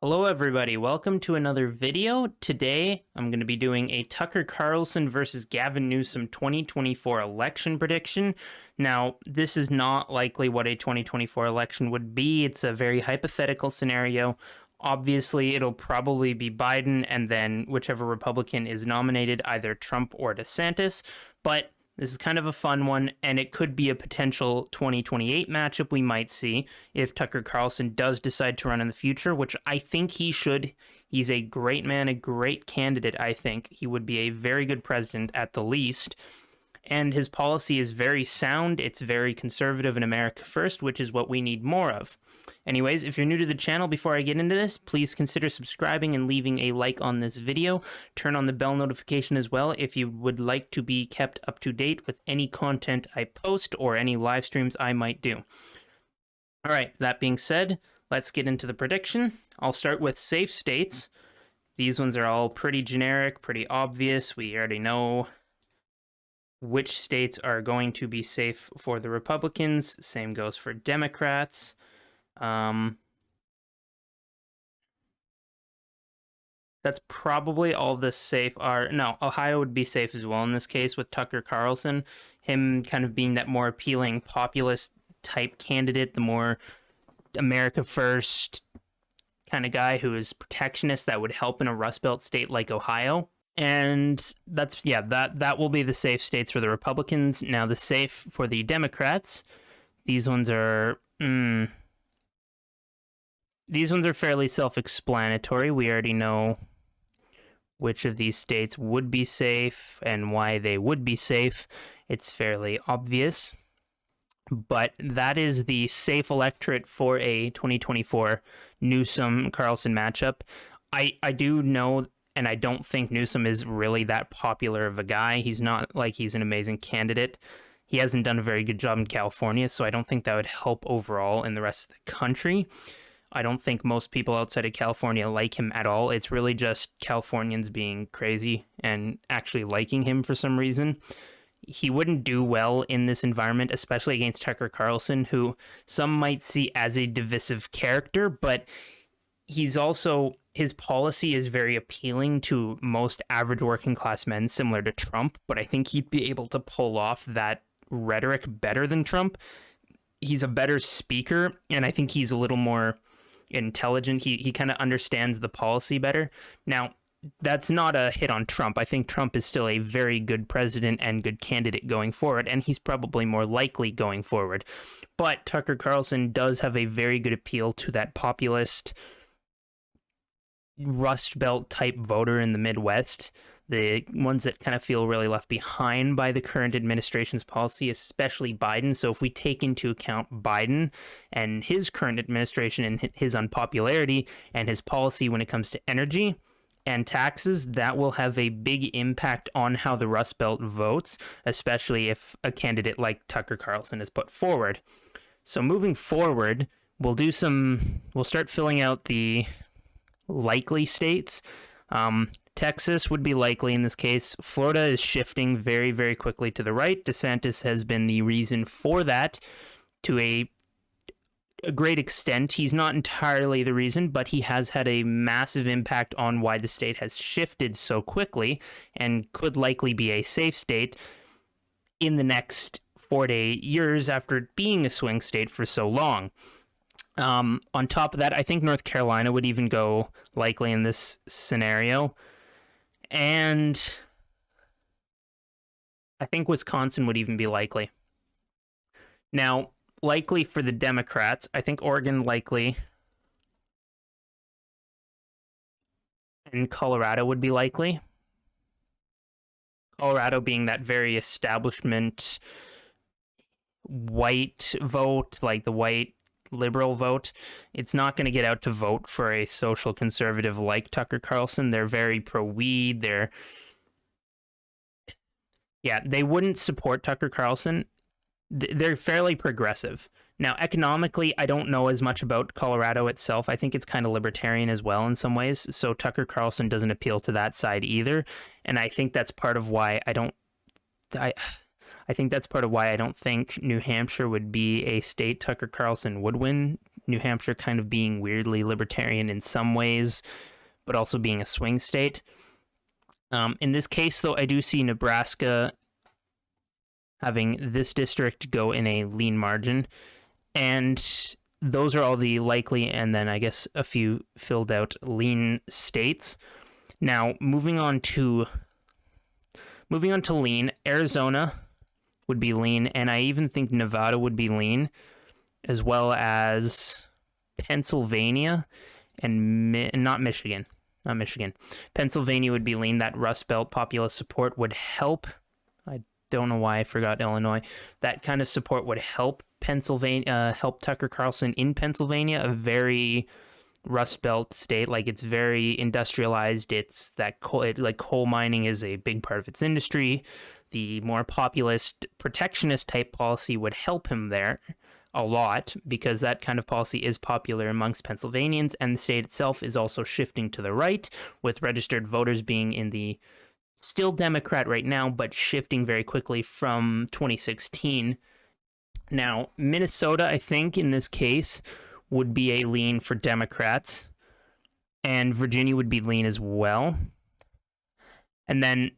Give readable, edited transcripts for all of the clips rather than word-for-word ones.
Hello everybody, welcome to another video. Today I'm going to be doing a Tucker Carlson versus Gavin Newsom 2024 election prediction. Now, this is not likely what a 2024 election would be. It's a very hypothetical scenario. Obviously, it'll probably be Biden and then whichever Republican is nominated, either Trump or DeSantis. But this is kind of a fun one, and it could be a potential 2028 matchup we might see if Tucker Carlson does decide to run in the future, which I think he should. He's a great man, a great candidate, I think. He would be a very good president at the least. And his policy is very sound. It's very conservative and America first, which is what we need more of. Anyways, if you're new to the channel, before I get into this, please consider subscribing and leaving a like on this video. Turn on the bell notification as well if you would like to be kept up to date with any content I post or any live streams I might do. All right, that being said, let's get into the prediction. I'll start with safe states. These ones are all pretty generic, pretty obvious. We already know which states are going to be safe for the Republicans. Same goes for Democrats. That's probably all the safe are. No, Ohio would be safe as well in this case with Tucker Carlson. Him kind of being that more appealing populist type candidate, the more America first kind of guy who is protectionist that would help in a Rust Belt state like Ohio. And that's, yeah, that will be the safe states for the Republicans. Now the safe for the Democrats, these ones are fairly self-explanatory. We already know which of these states would be safe and why they would be safe. It's fairly obvious. But that is the safe electorate for a 2024 Newsom-Carlson matchup. I do know, and I don't think Newsom is really that popular of a guy. He's not like he's an amazing candidate. He hasn't done a very good job in California, so I don't think that would help overall in the rest of the country. I don't think most people outside of California like him at all. It's really just Californians being crazy and actually liking him for some reason. He wouldn't do well in this environment, especially against Tucker Carlson, who some might see as a divisive character, but he's also, his policy is very appealing to most average working class men, similar to Trump, but I think he'd be able to pull off that rhetoric better than Trump. He's a better speaker, and I think he's a little more intelligent. He kind of understands the policy better. Now, that's not a hit on Trump. I think Trump is still a very good president and good candidate going forward, and he's probably more likely going forward. But Tucker Carlson does have a very good appeal to that populist Rust Belt type voter in the Midwest, the ones that kind of feel really left behind by the current administration's policy, especially Biden. So if we take into account Biden and his current administration and his unpopularity and his policy when it comes to energy and taxes, that will have a big impact on how the Rust Belt votes, especially if a candidate like Tucker Carlson is put forward. So moving forward, we'll start filling out the likely states. Texas would be likely in this case. Florida is shifting very, very quickly to the right. DeSantis has been the reason for that to a great extent. He's not entirely the reason, but he has had a massive impact on why the state has shifted so quickly and could likely be a safe state in the next 4 to 8 years after being a swing state for so long. On top of that, I think North Carolina would even go likely in this scenario. And I think Wisconsin would even be likely. Now, likely for the Democrats, I think Oregon likely. And Colorado would be likely. Colorado being that very establishment white vote, like the white liberal vote. It's not going to get out to vote for a social conservative like Tucker Carlson. They're very pro-weed. They wouldn't support Tucker Carlson. They're fairly progressive. Now, economically, I don't know as much about Colorado itself. I think it's kind of libertarian as well in some ways. So Tucker Carlson doesn't appeal to that side either. And I think that's part of why I think that's part of why I don't think New Hampshire would be a state Tucker Carlson would win. New Hampshire kind of being weirdly libertarian in some ways, but also being a swing state. In this case, though, I do see Nebraska having this district go in a lean margin. And those are all the likely, and then I guess a few filled out lean states. Now, moving on to lean, Arizona would be lean, and I even think Nevada would be lean, as well as Pennsylvania and not Michigan. Pennsylvania would be lean. That Rust Belt populist support would help. I don't know why I forgot Illinois. That kind of support would help Pennsylvania, help Tucker Carlson in Pennsylvania, a very Rust Belt state. Like, it's very industrialized. It's that coal mining is a big part of its industry. The more populist protectionist type policy would help him there a lot, because that kind of policy is popular amongst Pennsylvanians, and the state itself is also shifting to the right, with registered voters being in the still Democrat right now, but shifting very quickly from 2016. Now, Minnesota, I think, in this case, would be a lean for Democrats, and Virginia would be lean as well. And then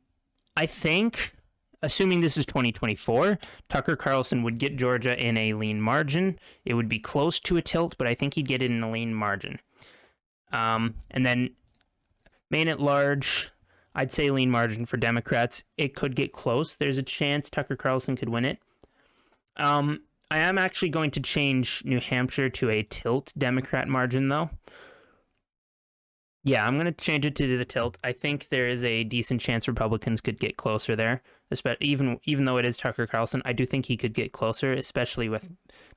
I think, assuming this is 2024, Tucker Carlson would get Georgia in a lean margin. It would be close to a tilt, but I think he'd get it in a lean margin. And then Maine at large, I'd say lean margin for Democrats. It could get close. There's a chance Tucker Carlson could win it. I am actually going to change New Hampshire to a tilt Democrat margin, though. Yeah, I'm going to change it to the tilt. I think there is a decent chance Republicans could get closer there, even though it is Tucker Carlson. I do think he could get closer, especially with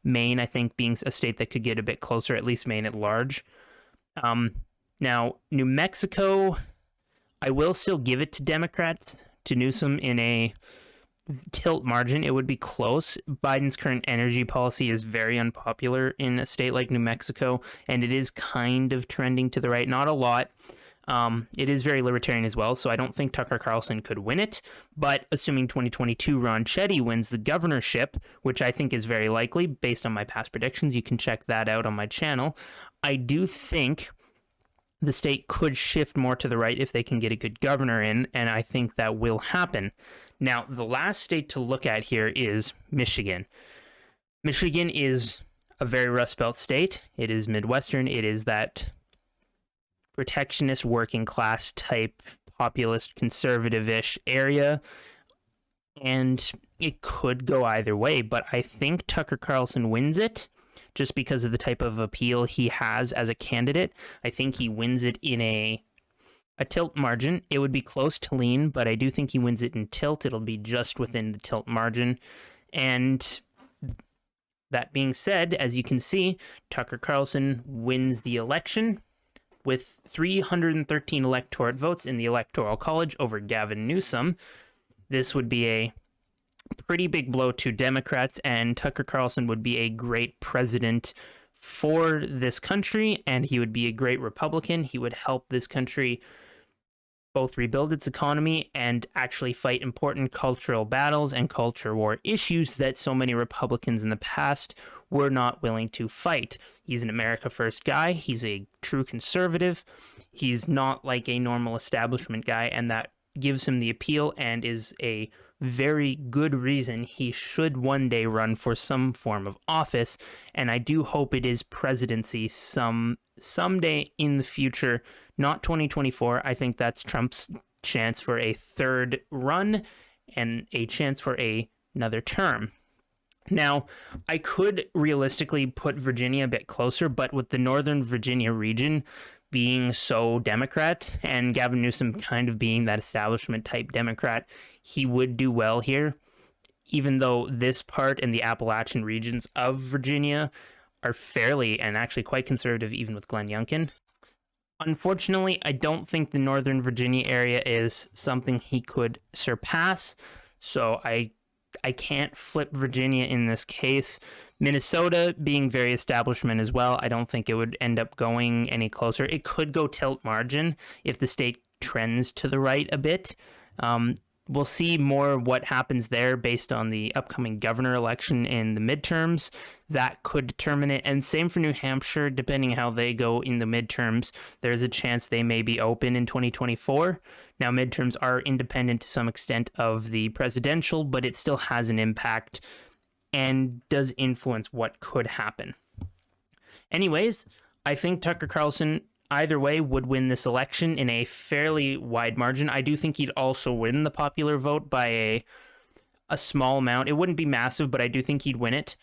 Maine, I think, being a state that could get a bit closer, at least Maine at large. Now, New Mexico, I will still give it to Democrats, to Newsom, in a tilt margin. It would be close. Biden's current energy policy is very unpopular in a state like New Mexico, and it is kind of trending to the right. Not a lot. It is very libertarian as well, so I don't think Tucker Carlson could win it. But assuming 2022 Ron Chetty wins the governorship, which I think is very likely based on my past predictions, you can check that out on my channel, I do think the state could shift more to the right if they can get a good governor in, and I think that will happen. Now, the last state to look at here is Michigan. Michigan is a very Rust Belt state. It is Midwestern. It is that protectionist working class type populist conservative-ish area, and it could go either way, but I think Tucker Carlson wins it just because of the type of appeal he has as a candidate. I think he wins it in a tilt margin. It would be close to lean, but I do think he wins it in tilt. It'll be just within the tilt margin. And that being said, as you can see, Tucker Carlson wins the election with 313 electorate votes in the Electoral College over Gavin Newsom. This would be a pretty big blow to Democrats, and Tucker Carlson would be a great president for this country, and he would be a great Republican. He would help this country both rebuild its economy and actually fight important cultural battles and culture war issues that so many Republicans in the past were not willing to fight. He's an America First guy. He's a true conservative. He's not like a normal establishment guy, and that gives him the appeal and is a very good reason he should one day run for some form of office. And I do hope it is presidency someday in the future, not 2024. I think that's Trump's chance for a third run and a chance for another term. Now, I could realistically put Virginia a bit closer, but with the Northern Virginia region being so Democrat and Gavin Newsom kind of being that establishment type Democrat, he would do well here, even though this part and the Appalachian regions of Virginia are fairly and actually quite conservative, even with Glenn Youngkin. Unfortunately, I don't think the Northern Virginia area is something he could surpass, so I can't flip Virginia in this case. Minnesota being very establishment as well, I don't think it would end up going any closer. It could go tilt margin if the state trends to the right a bit. we'll see more what happens there based on the upcoming governor election and the midterms. That could determine it. And same for New Hampshire, depending how they go in the midterms, there's a chance they may be open in 2024. Now, midterms are independent to some extent of the presidential, but it still has an impact and does influence what could happen. Anyways, I think Tucker Carlson either way would win this election in a fairly wide margin. I do think he'd also win the popular vote by a small amount. It wouldn't be massive, but I do think he'd win it.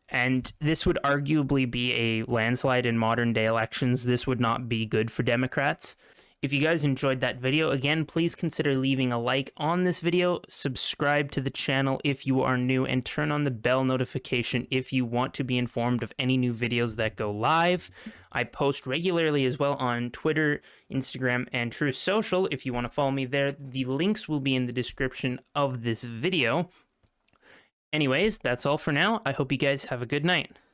And this would arguably be a landslide in modern day elections. This would not be good for Democrats. If you guys enjoyed that video, again, please consider leaving a like on this video, subscribe to the channel if you are new, and turn on the bell notification if you want to be informed of any new videos that go live. I post regularly as well on Twitter, Instagram, and Truth Social. If you want to follow me there, the links will be in the description of this video. Anyways, that's all for now. I hope you guys have a good night.